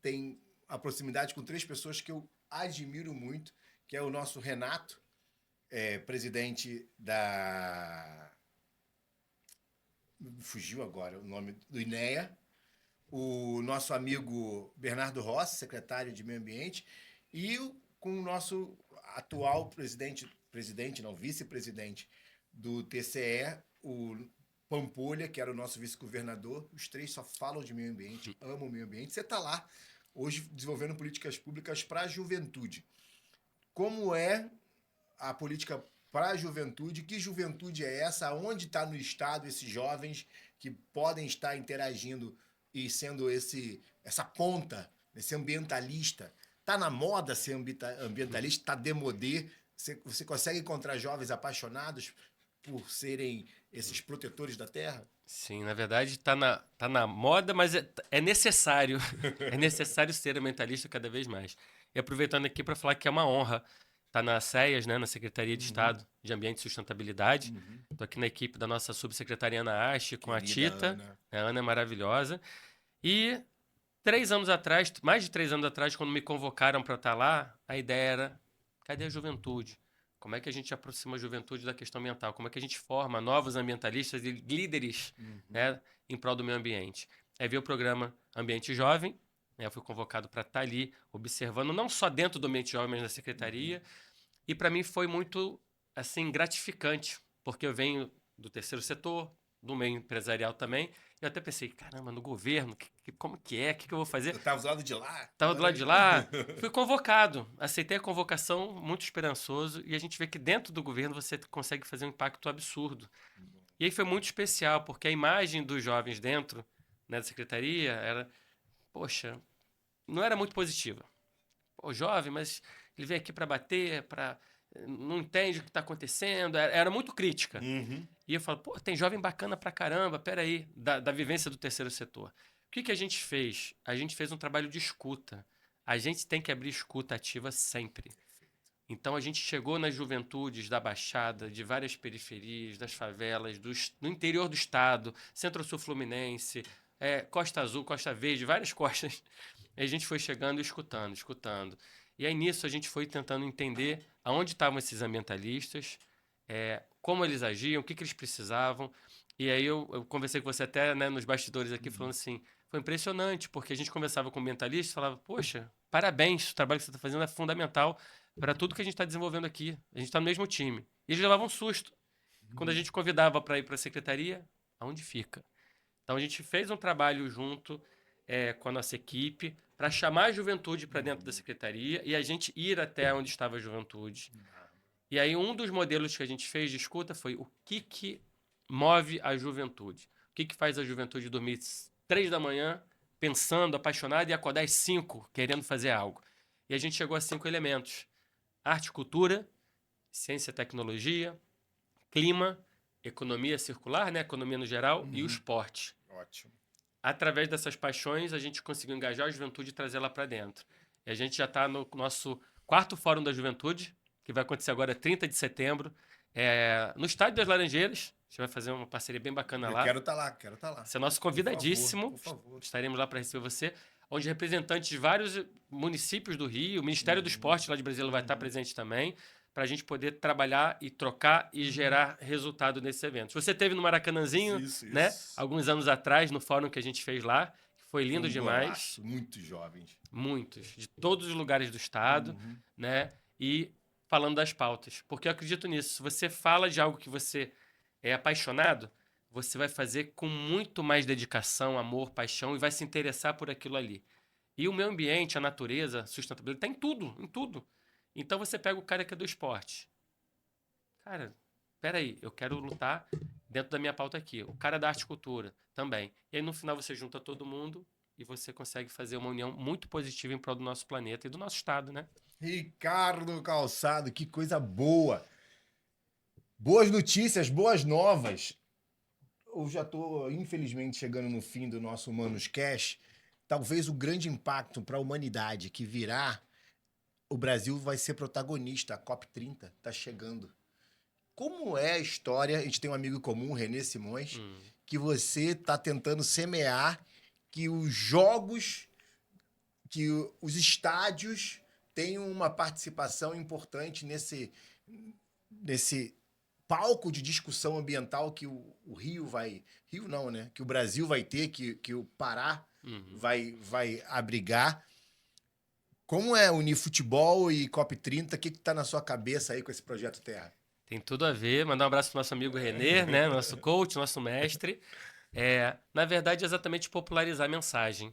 tem a proximidade com 3 pessoas que eu admiro muito, que é o nosso Renato, presidente da... Fugiu agora o nome do INEA, o nosso amigo Bernardo Rossi, secretário de Meio Ambiente, e com o nosso atual vice-presidente do TCE, o Pampolha, que era o nosso vice-governador. Os três só falam de meio ambiente, amam o meio ambiente. Você está lá hoje desenvolvendo políticas públicas para a juventude. Como é a política para a juventude? Que juventude é essa? Onde está no Estado esses jovens que podem estar interagindo e sendo essa ponta, esse ambientalista? Está na moda ser ambientalista? Está demodê? Você consegue encontrar jovens apaixonados por serem esses protetores da terra? Sim, na verdade tá na moda, mas é necessário. É necessário ser ambientalista cada vez mais. E aproveitando aqui para falar que é uma honra estar na SEAS, né, na Secretaria de Estado de Ambiente e Sustentabilidade. Estou aqui na equipe da nossa subsecretaria Ana Ache, com Querida a Tita. Ana. A Ana é maravilhosa. E 3 anos atrás, mais de 3 anos atrás, quando me convocaram para estar lá, a ideia era: cadê a juventude? Como é que a gente aproxima a juventude da questão ambiental? Como é que a gente forma novos ambientalistas e líderes, né, em prol do meio ambiente? Aí veio o programa Ambiente Jovem, né, eu fui convocado para estar ali observando, não só dentro do Ambiente Jovem, mas na secretaria. E para mim foi muito assim gratificante, porque eu venho do terceiro setor, do meio empresarial também. Eu até pensei, caramba, no governo, como que é? O que eu vou fazer? Eu estava do lado de lá. Tava do lado de lá, fui convocado, aceitei a convocação, muito esperançoso, e a gente vê que dentro do governo você consegue fazer um impacto absurdo. E aí foi muito especial, porque a imagem dos jovens dentro, né, da secretaria era, poxa, não era muito positiva. Pô, jovem, mas ele vem aqui para bater, não entende o que está acontecendo, era muito crítica. E eu falo, pô, tem jovem bacana pra caramba, peraí, da vivência do terceiro setor. O que a gente fez? A gente fez um trabalho de escuta. A gente tem que abrir escuta ativa sempre. Então a gente chegou nas juventudes da Baixada, de várias periferias, das favelas, do interior do estado, Centro-Sul Fluminense, Costa Azul, Costa Verde, várias costas. E a gente foi chegando e escutando, escutando. E aí nisso a gente foi tentando entender aonde estavam esses ambientalistas, como eles agiam, o que eles precisavam. E aí eu conversei com você até, né, nos bastidores aqui, falando assim, foi impressionante, porque a gente conversava com ambientalistas e falava, poxa, parabéns, o trabalho que você está fazendo é fundamental para tudo que a gente está desenvolvendo aqui. A gente está no mesmo time. E eles levavam um susto. Quando a gente convidava para ir para a secretaria, aonde fica? Então a gente fez um trabalho junto com a nossa equipe para chamar a juventude para dentro da secretaria e a gente ir até onde estava a juventude. E aí um dos modelos que a gente fez de escuta foi o que move a juventude. O que faz a juventude dormir 3 da manhã pensando, apaixonada, e acordar às 5 querendo fazer algo. E a gente chegou a 5 elementos: arte e cultura, ciência e tecnologia, clima, economia circular, né, economia no geral, e o esporte. Ótimo. Através dessas paixões, a gente conseguiu engajar a juventude e trazer ela para dentro. E a gente já está no nosso 4º Fórum da Juventude, que vai acontecer agora 30 de setembro, no Estádio das Laranjeiras. A gente vai fazer uma parceria bem bacana lá. Quero estar lá, quero estar lá. Você é nosso convidadíssimo. Por favor. Estaremos lá para receber você. Onde representantes de vários municípios do Rio, o Ministério do Esporte lá de Brasília vai estar presente também, para a gente poder trabalhar e trocar e gerar resultado nesses eventos. Você teve no Maracanãzinho, né? Alguns anos atrás, no fórum que a gente fez lá, que foi lindo demais. Golaço, muitos jovens. Muitos, de todos os lugares do estado, né? E falando das pautas. Porque eu acredito nisso. Se você fala de algo que você é apaixonado, você vai fazer com muito mais dedicação, amor, paixão e vai se interessar por aquilo ali. E o meio ambiente, a natureza, a sustentabilidade, está em tudo, em tudo. Então você pega o cara que é do esporte. Cara, peraí, eu quero lutar dentro da minha pauta aqui. O cara da arte e cultura também. E aí no final você junta todo mundo e você consegue fazer uma união muito positiva em prol do nosso planeta e do nosso estado, né? Ricardo Calçado, que coisa boa. Boas notícias, boas novas. Eu já estou, infelizmente, chegando no fim do nosso Humanos Cash. Talvez o grande impacto para a humanidade que virá, o Brasil vai ser protagonista. A COP30 está chegando. Como é a história? A gente tem um amigo comum, René Simões, que você está tentando semear que os jogos, que os estádios tenham uma participação importante nesse palco de discussão ambiental que o Rio vai... Rio não, né? Que o Brasil vai ter, que o Pará vai abrigar. Como é unir futebol e COP30? O que está na sua cabeça aí com esse projeto Terra? Tem tudo a ver. Mandar um abraço pro nosso amigo Renê, né? Nosso coach, nosso mestre. Na verdade, é exatamente popularizar a mensagem.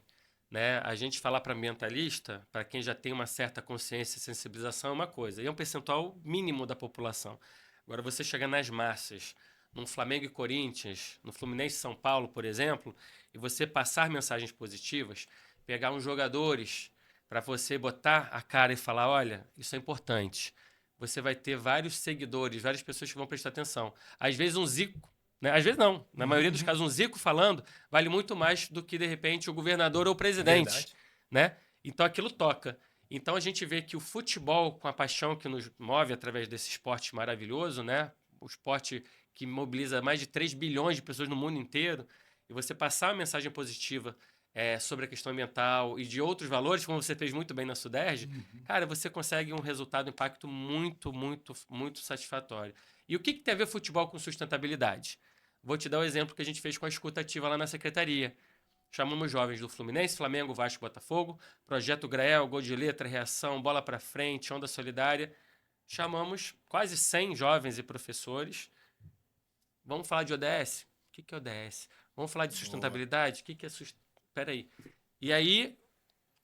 Né? A gente falar para ambientalista, para quem já tem uma certa consciência e sensibilização, é uma coisa. E é um percentual mínimo da população. Agora, você chegar nas massas, num Flamengo e Corinthians, no Fluminense e São Paulo, por exemplo, e você passar mensagens positivas, pegar uns jogadores para você botar a cara e falar, olha, isso é importante. Você vai ter vários seguidores, várias pessoas que vão prestar atenção. Às vezes um Zico, né? Às vezes não. Na maioria dos casos, um Zico falando vale muito mais do que, de repente, o governador ou o presidente. Né? Então, aquilo toca. Então, a gente vê que o futebol, com a paixão que nos move através desse esporte maravilhoso, né? O esporte que mobiliza mais de 3 bilhões de pessoas no mundo inteiro, e você passar uma mensagem positiva sobre a questão ambiental e de outros valores, como você fez muito bem na Suderj, cara, você consegue um resultado, um impacto muito, muito, muito satisfatório. E o que tem a ver futebol com sustentabilidade? Vou te dar o exemplo que a gente fez com a escuta ativa lá na secretaria. Chamamos jovens do Fluminense, Flamengo, Vasco, Botafogo, Projeto Grael, Gol de Letra, Reação, Bola pra Frente, Onda Solidária. Chamamos quase 100 jovens e professores. Vamos falar de ODS? O que é ODS? Vamos falar de sustentabilidade? O que é sustentabilidade? Peraí. E aí,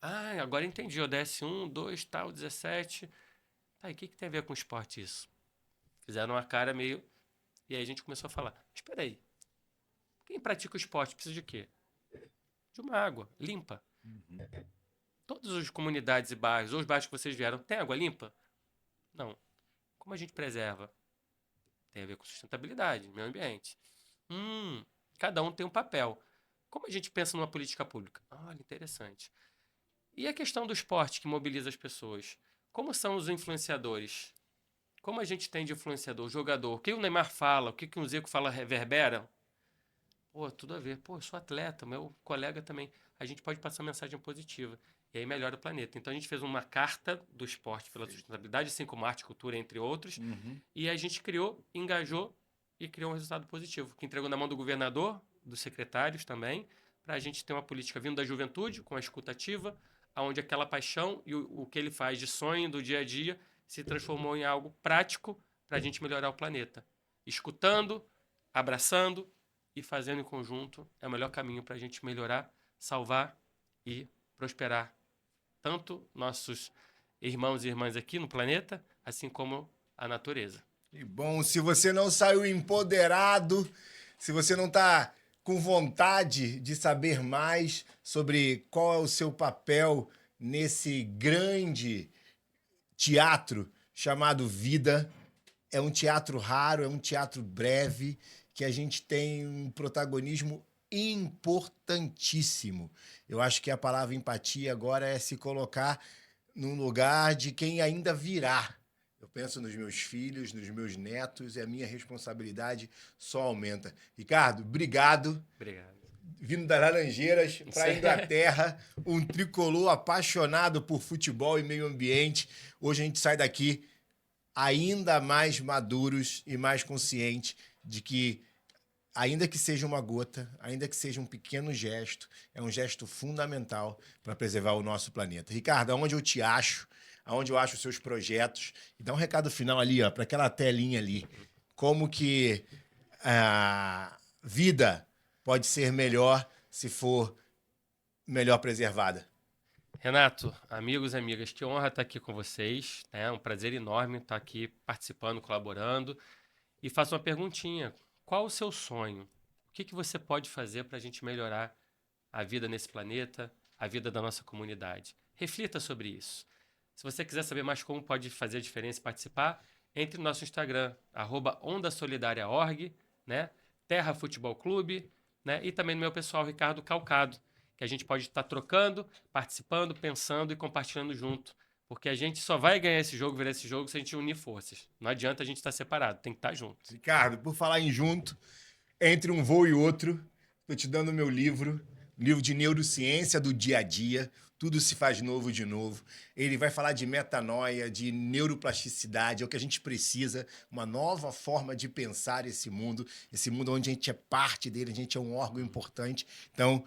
agora entendi. ODS 1, 2, tal, 17. Tá, e o que tem a ver com esporte isso? Fizeram uma cara meio... E aí a gente começou a falar, espera aí. Quem pratica o esporte precisa de quê? De uma água limpa. Todas as comunidades e bairros, ou os bairros que vocês vieram, tem água limpa? Não. Como a gente preserva? Tem a ver com sustentabilidade, meio ambiente. Cada um tem um papel. Como a gente pensa numa política pública? Olha, interessante. E a questão do esporte que mobiliza as pessoas? Como são os influenciadores? Como a gente tem de influenciador, jogador? O que o Neymar fala? O que o Zico fala reverbera? Pô, tudo a ver. Pô, eu sou atleta, meu colega também. A gente pode passar uma mensagem positiva. E aí melhora o planeta. Então a gente fez uma carta do esporte pela sustentabilidade, assim como arte, cultura, entre outros. E a gente criou, engajou e criou um resultado positivo, que entregou na mão do governador, dos secretários também, para a gente ter uma política vindo da juventude, com a escuta ativa, onde aquela paixão e o que ele faz de sonho do dia a dia se transformou em algo prático para a gente melhorar o planeta. Escutando, abraçando e fazendo em conjunto é o melhor caminho para a gente melhorar, salvar e prosperar tanto nossos irmãos e irmãs aqui no planeta, assim como a natureza. E bom, se você não saiu empoderado, se você não está com vontade de saber mais sobre qual é o seu papel nesse grande teatro chamado vida, é um teatro raro, é um teatro breve, que a gente tem um protagonismo importantíssimo. Eu acho que a palavra empatia agora é se colocar num lugar de quem ainda virá. Eu penso nos meus filhos, nos meus netos, e a minha responsabilidade só aumenta. Ricardo, obrigado. Obrigado. Vindo das Laranjeiras para a Inglaterra, um tricolor apaixonado por futebol e meio ambiente. Hoje a gente sai daqui ainda mais maduros e mais conscientes de que, ainda que seja uma gota, ainda que seja um pequeno gesto, é um gesto fundamental para preservar o nosso planeta. Ricardo, aonde eu te acho, aonde eu acho os seus projetos, e dá um recado final ali, ó, para aquela telinha ali. Como que a vida pode ser melhor se for melhor preservada. Renato, amigos e amigas, que honra estar aqui com vocês. É um prazer enorme estar aqui participando, colaborando. E faço uma perguntinha. Qual o seu sonho? O que você pode fazer para a gente melhorar a vida nesse planeta, a vida da nossa comunidade? Reflita sobre isso. Se você quiser saber mais como pode fazer a diferença e participar, entre no nosso Instagram, @ondasolidariaorg, né? Terra Futebol Clube, né? E também no meu pessoal, Ricardo Calcado, que a gente pode estar trocando, participando, pensando e compartilhando junto. Porque a gente só vai ganhar esse jogo, virar esse jogo, se a gente unir forças. Não adianta a gente estar separado, tem que estar junto. Ricardo, por falar em junto, entre um voo e outro, estou te dando o meu livro de neurociência do dia a dia. Tudo se faz novo de novo. Ele vai falar de metanoia, de neuroplasticidade, é o que a gente precisa, uma nova forma de pensar esse mundo onde a gente é parte dele, a gente é um órgão importante. Então,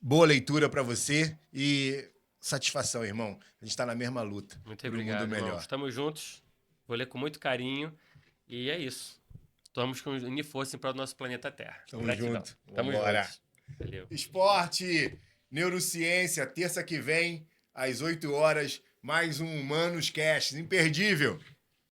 Boa leitura para você e satisfação, irmão. A gente tá na mesma luta. Muito por um obrigado, mundo melhor. irmão. Estamos juntos. Vou ler com muito carinho. E é isso. Estamos com unir força para o nosso planeta Terra. Tamo Gratidão. junto. Tamo Vambora. juntos. Valeu. Esporte, neurociência, terça que vem, às 8 horas, mais um Humanos Cast. Imperdível.